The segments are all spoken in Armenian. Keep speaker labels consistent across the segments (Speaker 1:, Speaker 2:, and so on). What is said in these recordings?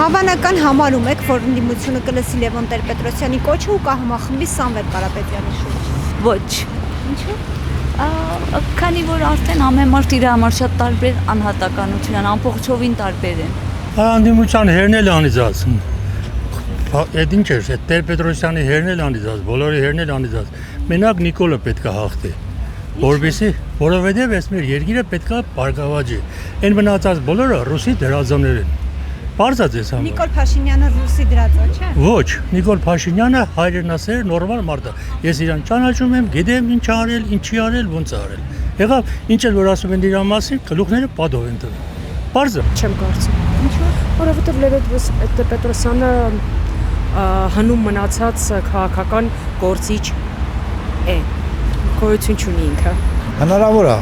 Speaker 1: Հավանական համարում եք, որ ընդդիմությունը կլսի Լևոն Տեր-Պետրոսյանի կոչը ու կհամախմբի Սամվել Կարապետյանի շուրջ։
Speaker 2: Ոչ։
Speaker 1: Ինչու՞։
Speaker 2: Քանի որ արդեն ամեն մարդ իր համար շատ տարբեր անհատականություն են, ամբողջովին տարբեր են։
Speaker 3: Ընդդիմության հերն էլ անիծած։ Այդ ինչ էր, այդ Տեր-Պետրոսյանի հերն էլ անիծած, բոլորի հերն էլ անիծած։ Մենակ Նիկոլը պետք է հաղթի։ Որովհետև այս մեր երկիրը պետք է բարգավաճի։ Այն մնացած բոլորը ռուսի դրածոներ են։ Պարզած ես համար։
Speaker 1: Նիկոլ Փաշինյանը ռուսի դրածո չէ։
Speaker 3: Ոչ, Նիկոլ Փաշինյանը հայրենասեր նորմալ մարդ է։ Ես իրան ճանաչում եմ, գիտեմ ինչ արել, ինչի արել, ոնց արել։ Եղավ, ինչ էլ որ ասում են իր մասին, գլուխները պատով են տվել։ Պարզը։
Speaker 4: Չեմ կարծում։
Speaker 1: Ինչու՞։
Speaker 4: Որովհետև Լևոն Տեր-Պետրոսյանը հնում մնացած քաղաքական գործիչ է։ Գոյություն չունի ինքը։
Speaker 5: Հնարավոր է,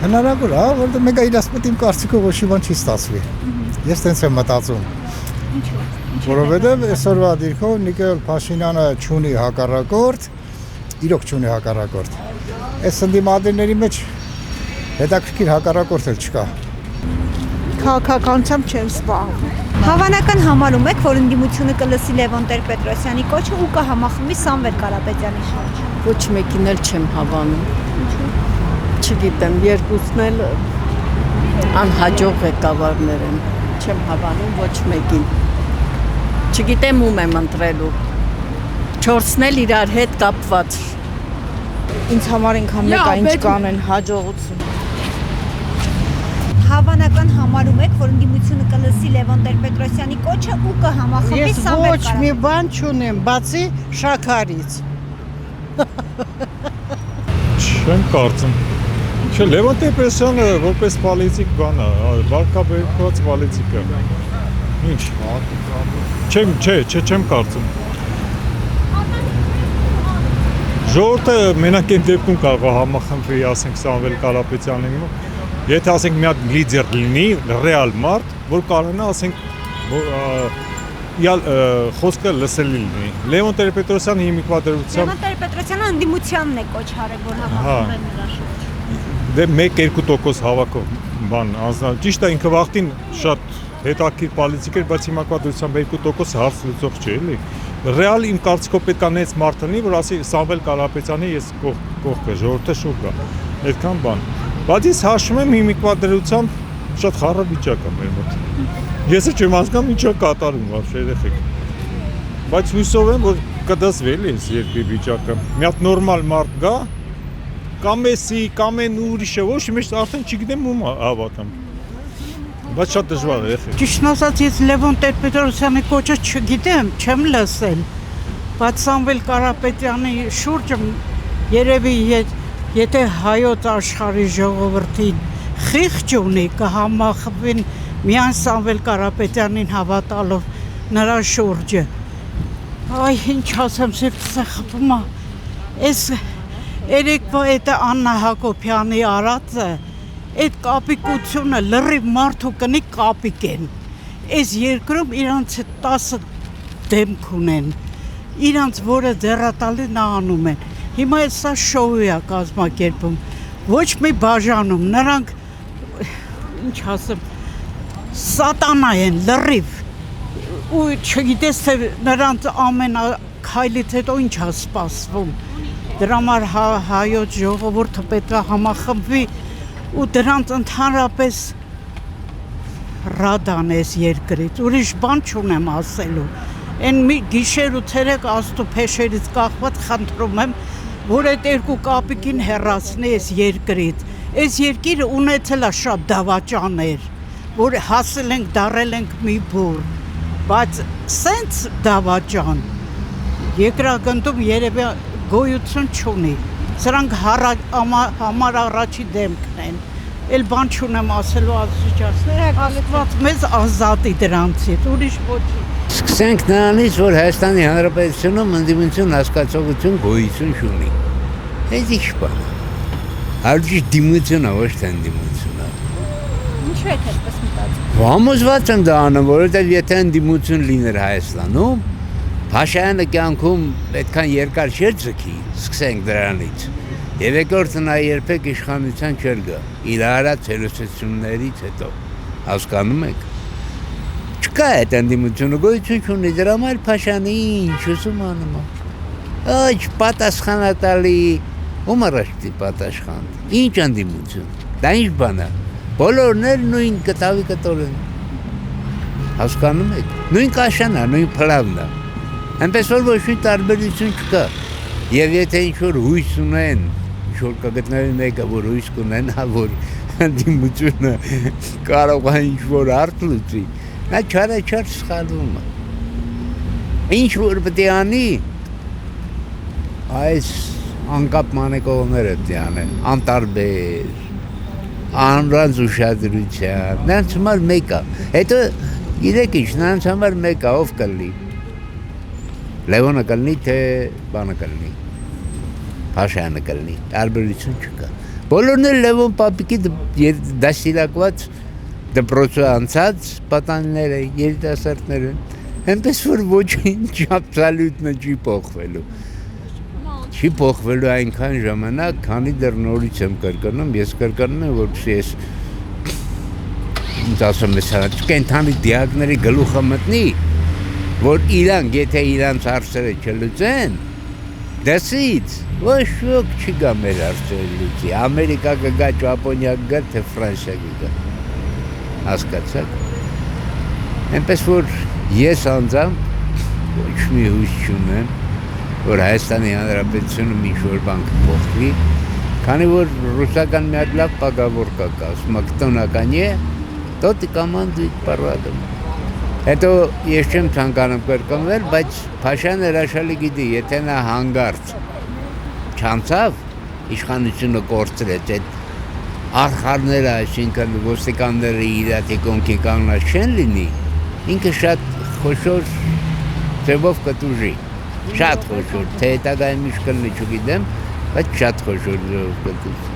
Speaker 5: որովհետև մեկ իրաց մոտ իմ կարծիքով ոչ մի բան չի ստացվի։ Ես տենց եմ մտածում։
Speaker 1: Ինչու՞։
Speaker 5: Որովհետև այսօրվա դիրքով Նիկոլ Փաշինյանը չունի հակառակորդ, իրոք չունի հակառակորդ։ Այս ընդդիմադիրների մեջ հետաքրքիր հակառակորդ էլ չկա։
Speaker 6: Քաղաքականությամբ չեմ զբաղվում։
Speaker 1: Հավանական համարում եք, որ ընդդիմությունը կլսի Լևոն Տեր-Պետրոսյանի կոչը ու կհամախմբի Սամվել Կարապետյանի շուրջ։
Speaker 7: Ոչ մեկին էլ չեմ հավանում։ Չգիտեմ, երկուսն էլ անհաջող ղեկավարներ են։ Չեմ հավանում ոչ մեկին։ Չգիտեմ ում եմ ընտրելու։ Չորսն էլ իրար հետ կապված։
Speaker 6: Ինձ համար ինքան մեկ այն չկանեն հաջողություն։
Speaker 1: Հավանական համարում եք, որ ընդդիմությունը կլսի Լևոն Տեր-Պետրոսյանի կոչը ու կհամախմբի
Speaker 6: Ես
Speaker 1: Սամվել
Speaker 6: ոչ մի բան չունեմ, բացի շաքարից։
Speaker 8: Չեմ կարծում։ Չէ, Լևոն Տեր-Պետրոսյանը որպես պոլիտիկ բան է, վարկաբեկված պոլիտիկ է։ Ինչ։ Չեմ կարծում։ Ժողովուրդը մենակ այն դեպքում կարող է համախմբվի, ասենք Սամվել Կարապետյանին մոտ, եթե ասենք մի հատ լիդեր լինի, ռեալ մարդ, որ կարողանա ասենք խոսքը լսելի լինի։ Լևոն Տեր-Պետրոսյանը հիմիկվադրությամբ
Speaker 1: Լևոն Տեր-Պետրոսյանը ընդդիմությանն է կոչ արել, որ համախմբեն նրա շուրջ։
Speaker 8: Դե 1-2% հավաքով բան անձնալ։ Ճիշտ է, ինքը վաղտին շատ հետաքրքիր պոլիտիկ էր, բայց հիմիկվադրությամբ 2% հարց լուծող չէ, էլի։ Ռեալ իմ կարծիքով պետք է նենց մարդ լինի, որ ասի Սամվել Կարապետյանի ես կողքը, ժողովուրդը շուտ գա։ Այդքան բան։ Բայց ես հաշվում եմ հիմիկվադրությամբ շատ խառը վիճակ է մեր մոտ։ Ես չեմ հասկանում ինչա կատարում вообще երեխեք։ Բայց հույսով եմ, որ կդասվի էլի այս երկրի վիճակը։ Մի հատ նորմալ մարդ գա, կամ էսի, կամ են ուրիշը, ոչ մի արդեն չգիտեմ ում հավատամ։ Բայց շատ դժվար է երեխեք։
Speaker 6: Ճիշտ ասած, ես Լևոն Տեր-Պետրոսյանի կոչը չգիտեմ, չեմ լսել։ Բայց Սամվել Կարապետյանի շուրջը երևի եթե հայոց աշխարհի ժողովրդին խիղճ ունի, կհամախմբվին միայն Սամվել Կարապետյանին հավատալով նրա շուրջը։ Այ ինչ ասեմ, սիրտս է խփում։ Այս երեկվա այդ Աննա Հակոբյանի արածը, այդ կապիկությունը լրիվ մարդու կնի կապիկ են։ Այս երկրում իրանց 10 դեմք ունեն։ Իրանց որը ձեռատալին անում են։ Հիմա սա շոու է կազմակերպում։ Ոչ մի բաժանում, նրանք ինչ ասեմ, սատանա են լրիվ։ Ու չգիտես թե նրանց ամեն քայլից հետո ինչ է սպասվում։ Դրա համար հայոց ժողովուրդը պետք է համախմբվի ու դրանց ընդհանրապես ռադան էս երկրից, ուրիշ բան չունեմ ասելու։ Են մի գիշեր ու ցերեկ աստու փեշերից կախված խնդրում եմ, որ այդ երկու կապիկին հեռացնի էս երկրից։ Էս երկիրը ունեցել է շատ դավաճաներ, որ հասել ենք, դարել ենք մի բուր, բայց սենց դավաճան երկրագնդում երևի գոյություն չունի։ Սրանք համար առաջի դեմքն են, էլ բան չունեմ ասելու Աստված մեզ ազատի դրանցից, ուրիշ ոչինչ։
Speaker 9: Սկսենք նրանից, որ Հայաստանի Հանրապետությունում ընդդիմություն հասկացողություն գոյություն չունի։ Այդ ինչ բան է։ Արդյոք դիմություն է, ոչ թե ընդդիմություն է։
Speaker 1: Ինչու եք այդպես մտածում։
Speaker 9: Համոզված եմ դա անում, որովհետև եթե ընդդիմություն լիներ Հայաստանում, Փաշայանը կյանքում այդքան երկար չէր ձգի, սկսենք դրանից։ Եվ երկրորդը նա երբեք իշխանության չէր գա, իր արած հերոսություններից հետո, հասկանում եք, Չկա այդ ընդդիմությունը գոյություն չունի, դրա համար Փաշյանը ինչ ուզում անում է։ Այ պատասխանատալի ում առաջի պատասխան։ Ինչ ընդդիմություն։ Դա ինչ բան է։ Բոլորն էլ նույն կտավի կտորեն։ Հասկանում եք։ Նույն կաշան է, նույն փլավն է։ Այնպես որ ոչ մի տարբերություն չկա։ Եվ եթե ինչ-որ հույս ունեն, ինչ-որ կգտնվի մեկը, որ հույս կունենա, որ ընդդիմությունը կարող է ինչ-որ հարց լուծի, նա չարաչար սխալվում է։ Ինչ-որ պետք է անի, այս անկապ մանեկողները պետք է անեն, անտարբեր, անրանց ուշադրության, նրանց համար մեկ է։ Հետո գիտեք ինչ, նրանց համար մեկ է, ով կլինի։ Լևոնը կլինի, թե բանը կլինի, Փաշյանը կլինի, տարբերություն չկա։ Բոլորն էլ Լևոն պապիկի դաստիարակված դպրոցը անցած պատանիները, երիտասարդները, այնպես որ ոչինչ աբսոլյուտը չի փոխվելու։ Չի փոխվելու այնքան ժամանակ, քանի դեռ նորից եմ կրկնում, ես կրկնում եմ, որպեսզի ես ինձ ասում ես կենթանի դիակների գլուխը մտնի, որ իրանք, եթե իրանց հարցերը չլուծեն, դասից ոչ ոք չի գա մեր հարցերը լուծի, Ամերիկա կգա, Ճապոնիա կգա, թե Ֆրանսիա կգա, հասկացաք, այնպես որ ես անձամբ ոչ մի հույս չունեմ, որ Հայաստանի Հանրապետությունում ինչ-որ բան կփոխվի, քանի որ ռուսական մի հատ լավ պագավոր կա, ասում է, կտոնական է, տոտ կոմանդույթ պարվադում։ Հետո ես չեմ ցանկանում կրկնվել, բայց Փաշյանը հրաշալի գիտի, եթե նա հանգարց չանցավ, իշխանությունը կորցրեց, այդ արխարները, այսինքն ոստիկանները իր թիկունքի կանգնած չեն լինի, ինքը շատ խոշոր ձևով կտուժի, շատ խոշոր, թե հետագայում ինչ կլինի չգիտեմ, բայց շատ խոշոր ձևով կտուժի։